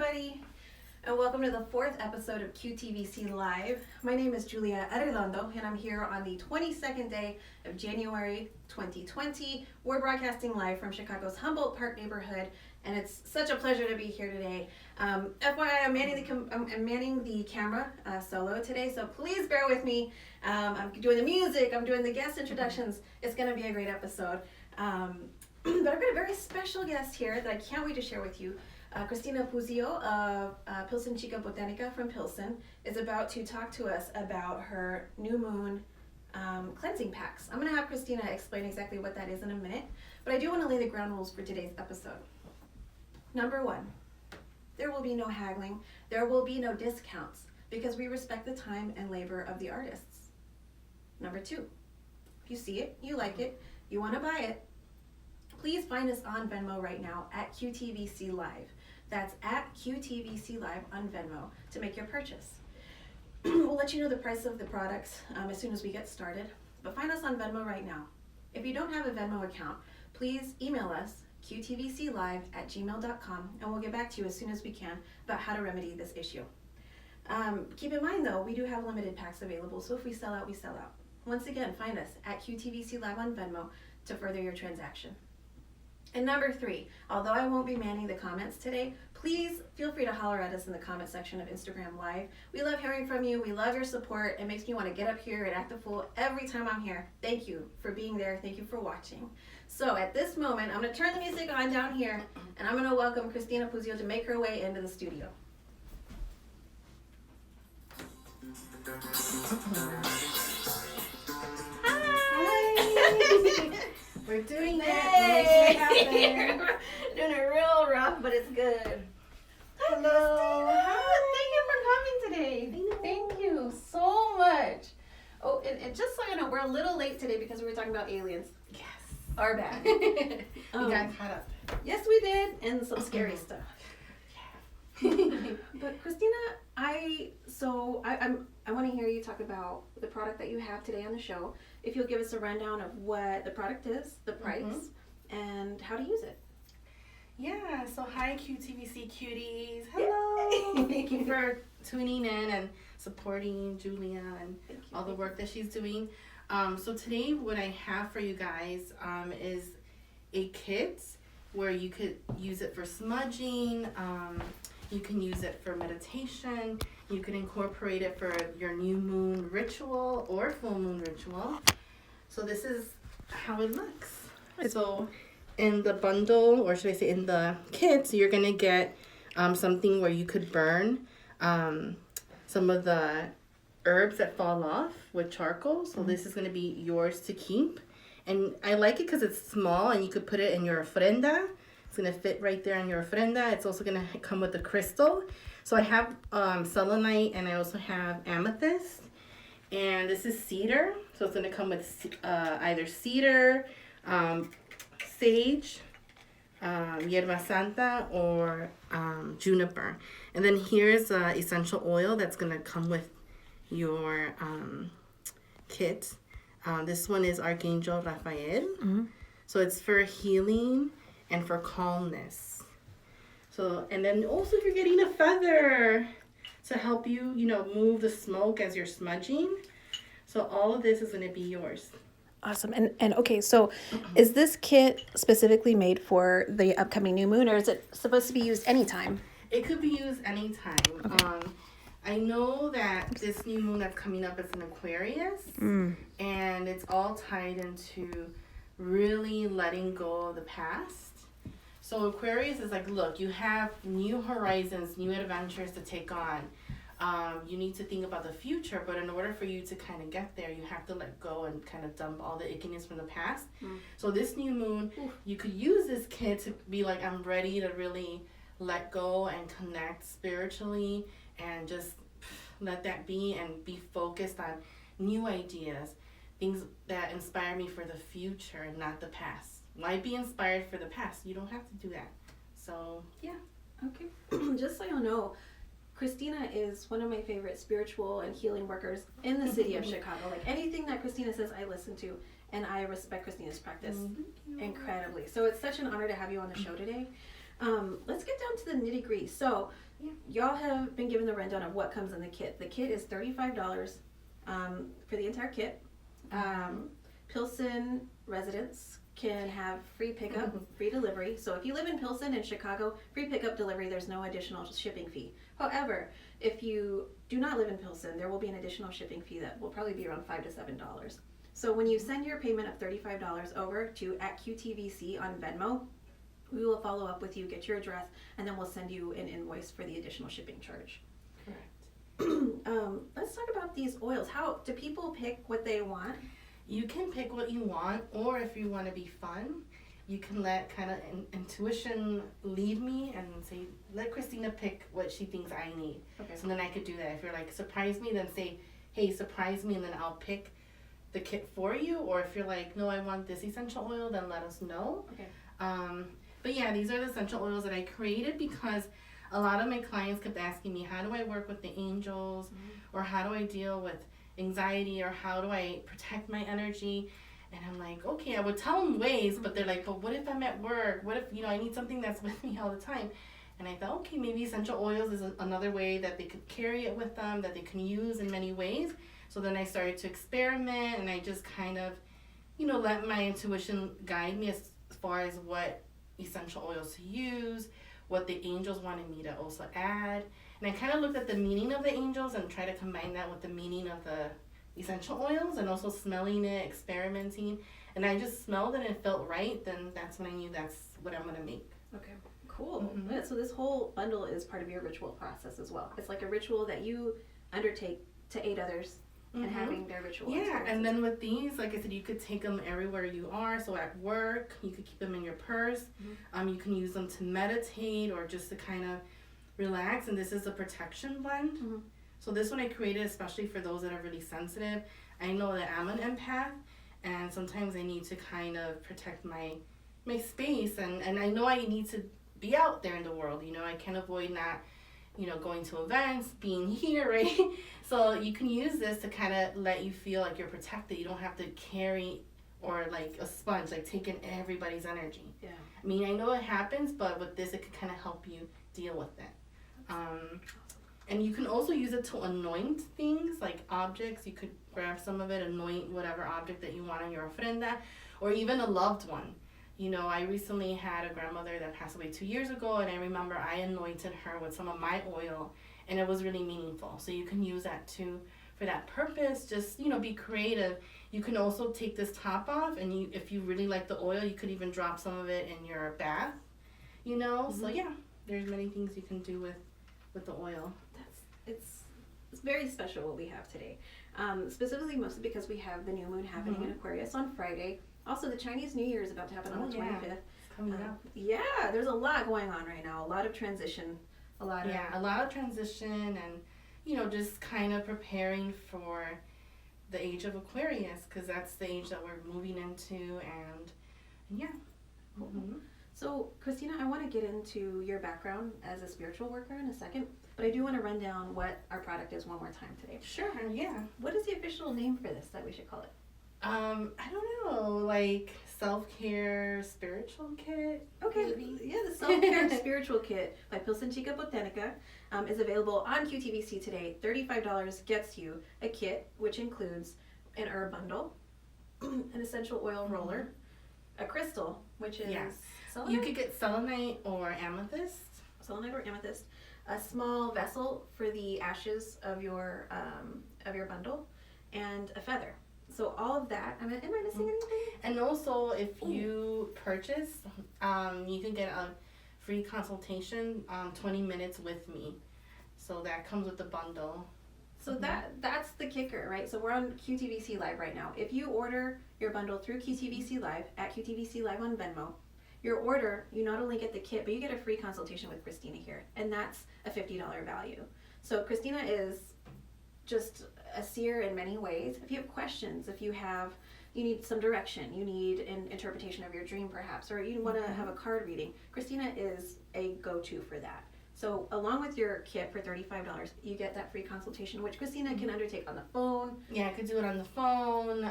everybody, and welcome to the 4th episode of QTVC Live. My name is Julia Arredondo, and I'm here on the 22nd day of January 2020. We're broadcasting live from Chicago's Humboldt Park neighborhood, and it's such a pleasure to be here today. FYI, I'm manning the camera solo today, so please bear with me. I'm doing the music, I'm doing the guest introductions. It's going to be a great episode. But I've got a very special guest here that I can't wait to share with you. Cristina Puzio of Pilsen Chica Botánica from Pilsen is about to talk to us about her new moon cleansing packs. I'm going to have Cristina explain exactly what that is in a minute, but I do want to lay the ground rules for today's episode. Number 1, there will be no haggling, there will be no discounts, because we respect the time and labor of the artists. Number 2, if you see it, you like it, you want to buy it, please find us on Venmo right now at QTVC Live. That's at QTVC Live on Venmo to make your purchase. We'll let you know the price of the products as soon as we get started, but find us on Venmo right now. If you don't have a Venmo account, please email us qtvclive@gmail.com and we'll get back to you as soon as we can about how to remedy this issue. Keep in mind though, we do have limited packs available, so if we sell out, we sell out. Once again, find us at QTVC Live on Venmo to further your transaction. And number 3, although I won't be manning the comments today, please feel free to holler at us in the comment section of Instagram Live. We love hearing from you. We love your support. It makes me want to get up here and act a fool every time I'm here. Thank you for being there. Thank you for watching. So at this moment, I'm going to turn the music on down here, and I'm going to welcome Cristina Puzio to make her way into the studio. Hi! We're doing that. Doing it real rough, but it's good. Hello. Hi. Thank you for coming today. Thank you so much. Oh, and just so you know, we're a little late today because we were talking about aliens. Yes. Our bad. We got caught up. Yes, we did, and some scary stuff. But Cristina, I want to hear you talk about the product that you have today on the show. If you'll give us a rundown of what the product is, the price, and how to use it. Yeah, so hi QTVC cuties. Hello. Thank you for tuning in and supporting Julia and all the work that she's doing. So today what I have for you guys is a kit where you could use it for smudging. You can use it for meditation. You can incorporate it for your new moon ritual or full moon ritual. So this is how it looks. So in the bundle, or should I say in the kit, you're going to get something where you could burn some of the herbs that fall off with charcoal. So this is going to be yours to keep. And I like it because it's small and you could put it in your ofrenda. It's going to fit right there in your ofrenda. It's also going to come with a crystal. So I have selenite and I also have amethyst. And this is cedar. So it's going to come with either cedar, sage, hierba santa, or juniper. And then here's essential oil that's going to come with your kit. This one is Archangel Raphael. So it's for healing and for calmness. So, and then also you're getting a feather to help you, move the smoke as you're smudging. So all of this is going to be yours. Awesome. And okay, so is this kit specifically made for the upcoming new moon, or is it supposed to be used anytime? It could be used anytime. Okay. I know that this new moon that's coming up is an Aquarius, and it's all tied into really letting go of the past. So Aquarius is like, look, you have new horizons, new adventures to take on. You need to think about the future, but in order for you to kind of get there, you have to let go and kind of dump all the ickiness from the past. So this new moon, you could use this kit to be like, I'm ready to really let go and connect spiritually and just let that be and be focused on new ideas, things that inspire me for the future and not the past. Why be inspired for the past? You don't have to do that. So, yeah. Okay. Just so you'll know, Cristina is one of my favorite spiritual and healing workers in the city of Chicago. Like anything that Cristina says, I listen to, and I respect Cristina's practice incredibly. So it's such an honor to have you on the show today. Let's get down into the nitty gritty. So, y'all have been given the rundown of what comes in the kit. The kit is $35 for the entire kit. Pilsen residents can have free pickup, free delivery. So if you live in Pilsen and Chicago, free pickup delivery, there's no additional shipping fee. However, if you do not live in Pilsen, there will be an additional shipping fee that will probably be around $5 to $7. So when you send your payment of $35 over to @QTVC on Venmo, we will follow up with you, get your address, and then we'll send you an invoice for the additional shipping charge. Correct. Let's talk about these oils. How do people pick what they want? You can pick what you want, or if you want to be fun, you can let kind of intuition lead me and say, let Christina pick what she thinks I need. Okay. So then I could do that. If you're like, surprise me, then say, hey, surprise me, and then I'll pick the kit for you. Or if you're like, no, I want this essential oil, then let us know. Okay. But yeah, these are the essential oils that I created because a lot of my clients kept asking me, how do I work with the angels? Or how do I deal with anxiety? Or how do I protect my energy? And I'm like, okay, I would tell them ways, but they're like, but what if I'm at work? What if, I need something that's with me all the time? And I thought, okay, maybe essential oils is another way that they could carry it with them, that they can use in many ways. So then I started to experiment, and I just kind of, let my intuition guide me as far as what essential oils to use, what the angels wanted me to also add. And I kind of looked at the meaning of the angels and tried to combine that with the meaning of the essential oils, and also smelling it, experimenting. And I just smelled it and it felt right, then that's when I knew that's what I'm going to make. Okay, cool. Yeah, so this whole bundle is part of your ritual process as well. It's like a ritual that you undertake to aid others and having their ritual experiences. And then with these, like I said, you could take them everywhere you are. So at work, you could keep them in your purse. You can use them to meditate or just to kind of relax. And this is a protection blend. So this one I created especially for those that are really sensitive. I know that I'm an empath, and sometimes I need to kind of protect my space, and I know I need to be out there in the world. I can't avoid not going to events, being here, right? So you can use this to kind of let you feel like you're protected. You don't have to carry or like a sponge, like taking everybody's energy. Yeah. I mean, I know it happens, but with this, it can kind of help you deal with it. And you can also use it to anoint things, like objects. You could grab some of it, anoint whatever object that you want on your ofrenda, or even a loved one. I recently had a grandmother that passed away 2 years ago, and I remember I anointed her with some of my oil, and it was really meaningful. So you can use that too for that purpose. Just, be creative. You can also take this top off, and if you really like the oil, you could even drop some of it in your bath, So yeah, there's many things you can do with the oil. It's very special what we have today. Specifically, mostly because we have the new moon happening in Aquarius on Friday. Also, the Chinese New Year is about to happen on the 25th. It's coming up. Yeah, there's a lot going on right now. A lot of transition. A lot of transition, and just kind of preparing for the age of Aquarius, because that's the age that we're moving into, and yeah. So, Christina, I want to get into your background as a spiritual worker in a second, but I do want to run down what our product is one more time today. Sure, yeah. What is the official name for this that we should call it? I don't know, like self-care spiritual kit? Okay, maybe. Yeah, the self-care spiritual kit by Pilsen Chica Botánica is available on QTVC today. $35 gets you a kit, which includes an herb bundle, an essential oil roller, a crystal, which is selenite? You could get selenite or amethyst. Selenite or amethyst. A small vessel for the ashes of your bundle, and a feather. So all of that. Am I missing anything? And also, if you purchase, you can get a free consultation, 20 minutes with me. So that comes with the bundle. So that's the kicker, right? So we're on QTVC Live right now. If you order your bundle through QTVC Live at QTVC Live on Venmo, your order, you not only get the kit, but you get a free consultation with Christina here. And that's a $50 value. So Christina is just a seer in many ways. If you have questions, if you need some direction, you need an interpretation of your dream perhaps, or you want to have a card reading, Christina is a go-to for that. So along with your kit for $35, you get that free consultation, which Christina can undertake on the phone. Yeah, I could do it on the phone,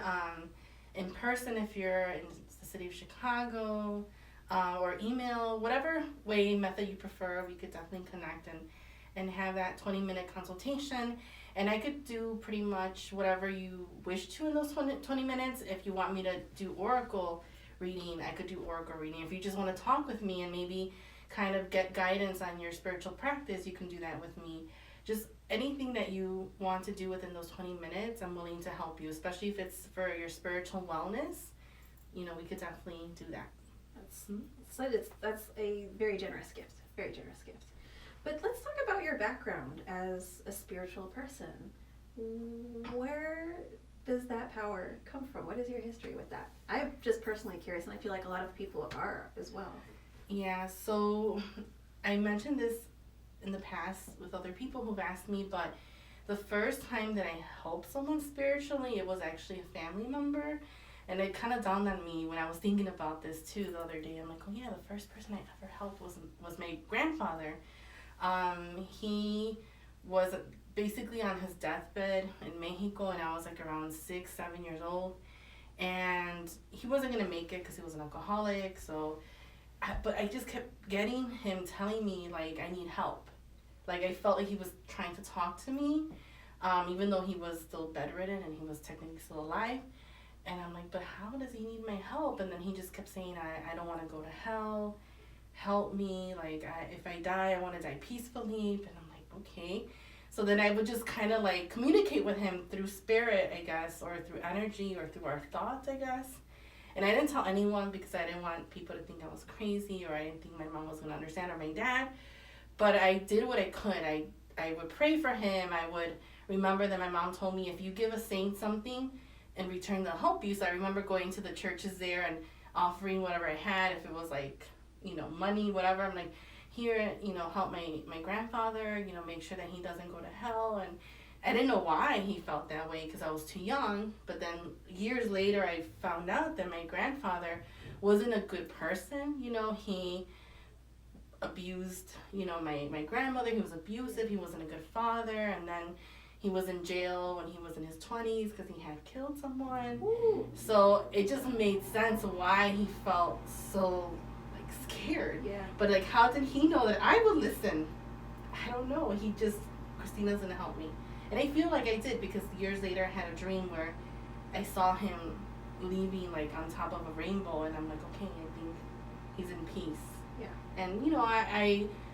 in person if you're in the city of Chicago. or email, whatever method you prefer. We could definitely connect and have that 20-minute consultation. And I could do pretty much whatever you wish to in those 20 minutes. If you want me to do oracle reading, I could do oracle reading. If you just want to talk with me and maybe kind of get guidance on your spiritual practice, you can do that with me. Just anything that you want to do within those 20 minutes, I'm willing to help you, especially if it's for your spiritual wellness. We could definitely do that. That's a very generous gift. Very generous gift. But let's talk about your background as a spiritual person. Where does that power come from? What is your history with that? I'm just personally curious, and I feel like a lot of people are as well. Yeah, so I mentioned this in the past with other people who've asked me, but the first time that I helped someone spiritually, it was actually a family member. And it kind of dawned on me when I was thinking about this too the other day. I'm like, oh yeah, the first person I ever helped was my grandfather. He was basically on his deathbed in Mexico, and I was like around 6, 7 years old. And he wasn't going to make it because he was an alcoholic. But I just kept getting him telling me, like, I need help. Like, I felt like he was trying to talk to me, even though he was still bedridden and he was technically still alive. And I'm like, but how does he need my help? And then he just kept saying, I don't want to go to hell. Help me. Like, if I die, I want to die peacefully. And I'm like, okay. So then I would just kind of like communicate with him through spirit, I guess, or through energy, or through our thoughts, I guess. And I didn't tell anyone because I didn't want people to think I was crazy, or I didn't think my mom was going to understand, or my dad. But I did what I could. I would pray for him. I would remember that my mom told me, if you give a saint something, in return they'll help you. So I remember going to the churches there and offering whatever I had, if it was like, money, whatever. I'm like, here, help my grandfather, make sure that he doesn't go to hell. And I didn't know why he felt that way because I was too young. But then years later, I found out that my grandfather wasn't a good person. He abused, my grandmother. He was abusive. He wasn't a good father. And then he was in jail when he was in his 20s because he had killed someone. Ooh. So it just made sense why he felt so scared. Yeah. But how did he know that I would listen? I don't know. Christina's gonna help me. And I feel like I did because years later I had a dream where I saw him leaving on top of a rainbow, and I'm like, okay, I think he's in peace. Yeah. And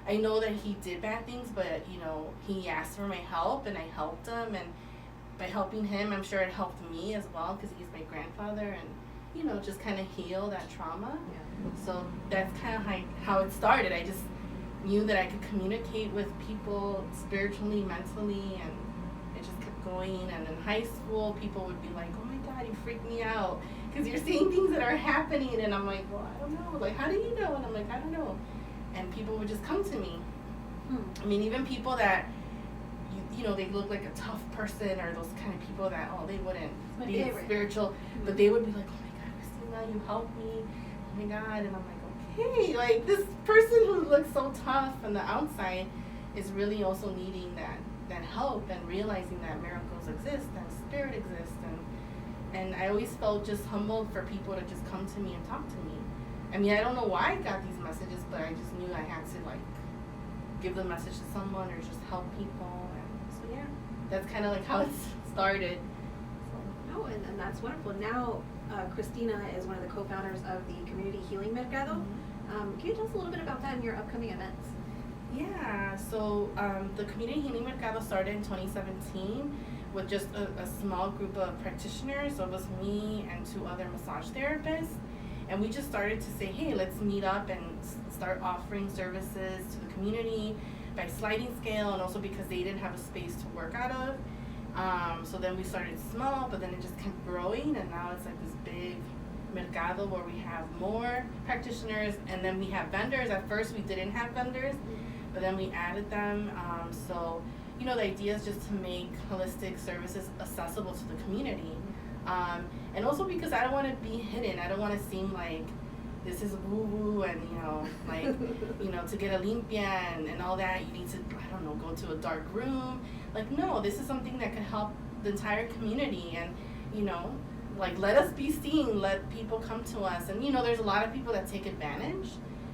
I know that he did bad things, but he asked for my help and I helped him, and by helping him, I'm sure it helped me as well because he's my grandfather, and just kind of heal that trauma. Yeah. So that's kind of how it started. I just knew that I could communicate with people spiritually, mentally, and it just kept going. And in high school, people would be like, oh my God, you freaked me out because you're seeing things that are happening. And I'm like, well, I don't know. Like, how do you know? And I'm like, I don't know. And people would just come to me. I mean, even people that, they look like a tough person, or those kind of people that, they wouldn't be spiritual, but they would be like, oh my God, Christina, you helped me. Oh my God. And I'm like, okay, this person who looks so tough on the outside is really also needing that help, and realizing that miracles exist and spirit exists. And I always felt just humbled for people to just come to me and talk to me. I mean, I don't know why I got these messages, but I just knew I had to give the message to someone or just help people. And so yeah, that's kind of how it started. So. Oh, and that's wonderful. Now, Christina is one of the co-founders of the Community Healing Mercado. Mm-hmm. Can you tell us a little bit about that and your upcoming events? Yeah, so the Community Healing Mercado started in 2017 with just a small group of practitioners. So it was me and 2 other massage therapists. And we just started to say, hey, let's meet up and start offering services to the community by sliding scale, and also because they didn't have a space to work out of. So then we started small, but then it just kept growing, and now it's this big mercado where we have more practitioners, and then we have vendors. At first we didn't have vendors, but then we added them. So the idea is just to make holistic services accessible to the community. And also because I don't want to be hidden. I don't want to seem like this is woo-woo and, to get a limpia and all that, you need to, go to a dark room. No, this is something that can help the entire community. And, like, let us be seen, let people come to us. And, there's a lot of people that take advantage.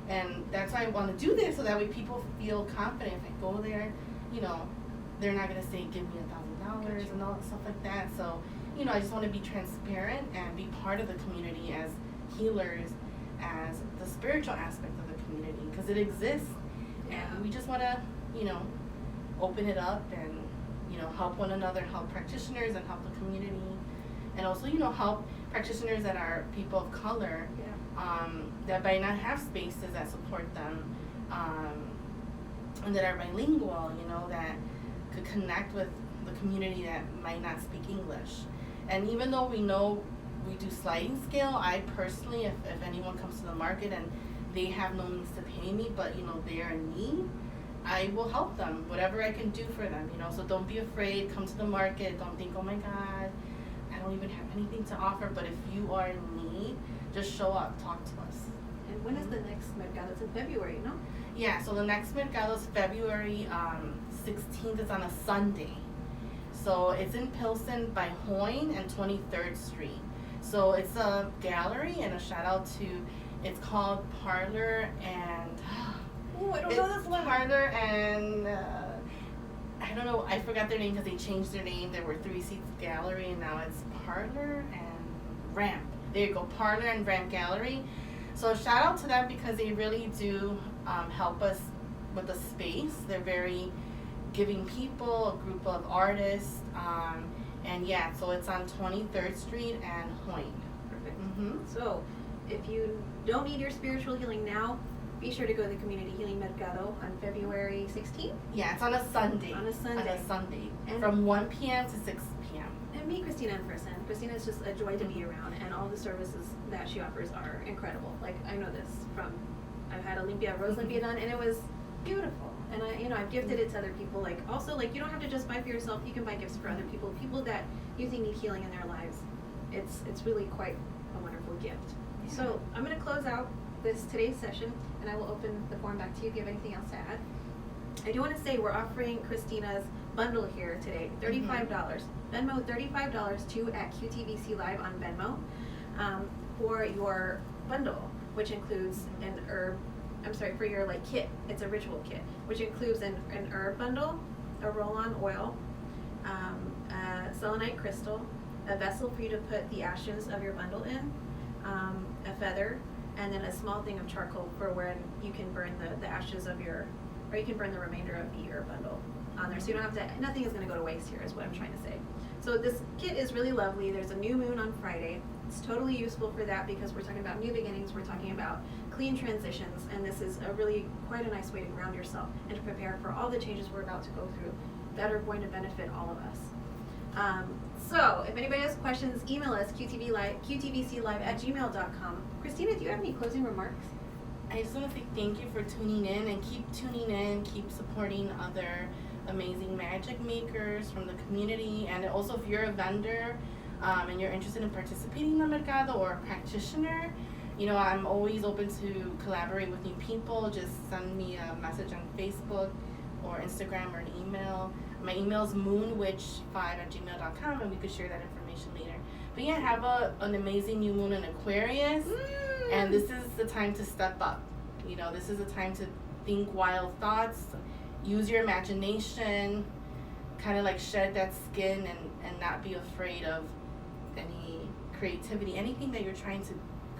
And that's why I want to do this, so that way people feel confident. If I go there, they're not going to say, give me $1,000 and all that stuff like that. So, I just want to be transparent and be part of the community as healers, as the spiritual aspect of the community, because it exists. And we just want to, open it up and, help one another, help practitioners and help the community. And also, help practitioners that are people of color, that might not have spaces that support them, and that are bilingual, that could connect with the community that might not speak English. And even though we know we do sliding scale, I personally, if anyone comes to the market and they have no means to pay me, but they are in need, I will help them, whatever I can do for them, so don't be afraid, come to the market, don't think, oh my God, I don't even have anything to offer. But if you are in need, just show up, talk to us. And when is the next Mercado? It's in February, no? Yeah, so the next Mercado is February 16th. It's on a Sunday. So it's in Pilsen by Hoyne and 23rd Street. So it's a gallery, and a shout out to, it's called Parlor and... Oh, I don't know this one. Parlor and... I don't know, I forgot their name because they changed their name. There were 3 seats gallery, and now it's Parlor and Ramp. There you go, Parlor and Ramp Gallery. So shout out to them because they really do help us with the space. They're very giving people, a group of artists, and yeah, so it's on 23rd Street and Hoyne. Perfect. Mm-hmm. So if you don't need your spiritual healing now, be sure to go to the Community Healing Mercado on February 16th. Yeah, it's on a Sunday. On a Sunday. And from 1 p.m. to 6 p.m. And meet Christina in person. Christina is just a joy to be around, and all the services that she offers are incredible. Like, I know this from, I've had a Rose Limpia done, and it was beautiful. And I've gifted it to other people. Like, also, like, you don't have to just buy for yourself. You can buy gifts for other people that you think need healing in their lives. It's really quite a wonderful gift. Yeah. So I'm going to close out today's session, and I will open the forum back to you if you have anything else to add. I do want to say we're offering Christina's bundle here today, $35. Venmo $35 to at QTVC Live on Venmo for your bundle, which includes for your kit. It's a ritual kit, which includes an herb bundle, a roll-on oil, a selenite crystal, a vessel for you to put the ashes of your bundle in, a feather, and then a small thing of charcoal for when you can burn the ashes of or you can burn the remainder of the herb bundle on there. So you don't have to, nothing is going to go to waste here is what I'm trying to say. So this kit is really lovely. There's a new moon on Friday. It's totally useful for that because we're talking about new beginnings. We're talking about clean transitions, and this is quite a nice way to ground yourself and to prepare for all the changes we're about to go through that are going to benefit all of us. So if anybody has questions, email us qtvclive@gmail.com. Christina, do you have any closing remarks? I just want to say thank you for tuning in, and keep tuning in, keep supporting other amazing magic makers from the community. And also, if you're a vendor and you're interested in participating in the Mercado, or a practitioner, I'm always open to collaborate with new people. Just send me a message on Facebook or Instagram or an email. My email is moonwitch5@gmail.com, and we could share that information later. But yeah, have an amazing new moon in Aquarius, and this is the time to step up. This is the time to think wild thoughts, use your imagination, kind of shed that skin and not be afraid of any creativity, anything that you're trying to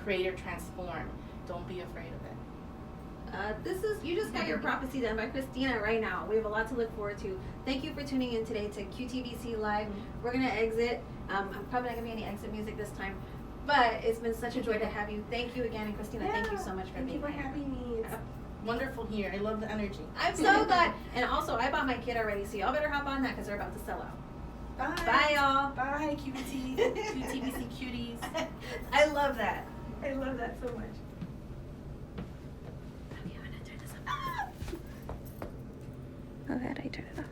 create or transform. Don't be afraid of it. You just got your prophecy done by Christina right now. We have a lot to look forward to. Thank you for tuning in today to QTVC Live. We're going to exit. I'm probably not going to be any exit music this time, but it's been such a joy to have you. Thank you again, and Christina, thank you so much for being here. Thank you for having me. It's wonderful here. I love the energy. I'm so glad. And also, I bought my kit already, so y'all better hop on that because they're about to sell out. Bye. Bye, y'all. Bye, QTVC cuties. I love that. I love that so much. Okay, I'm going to turn this off. Oh, God, I turned it off.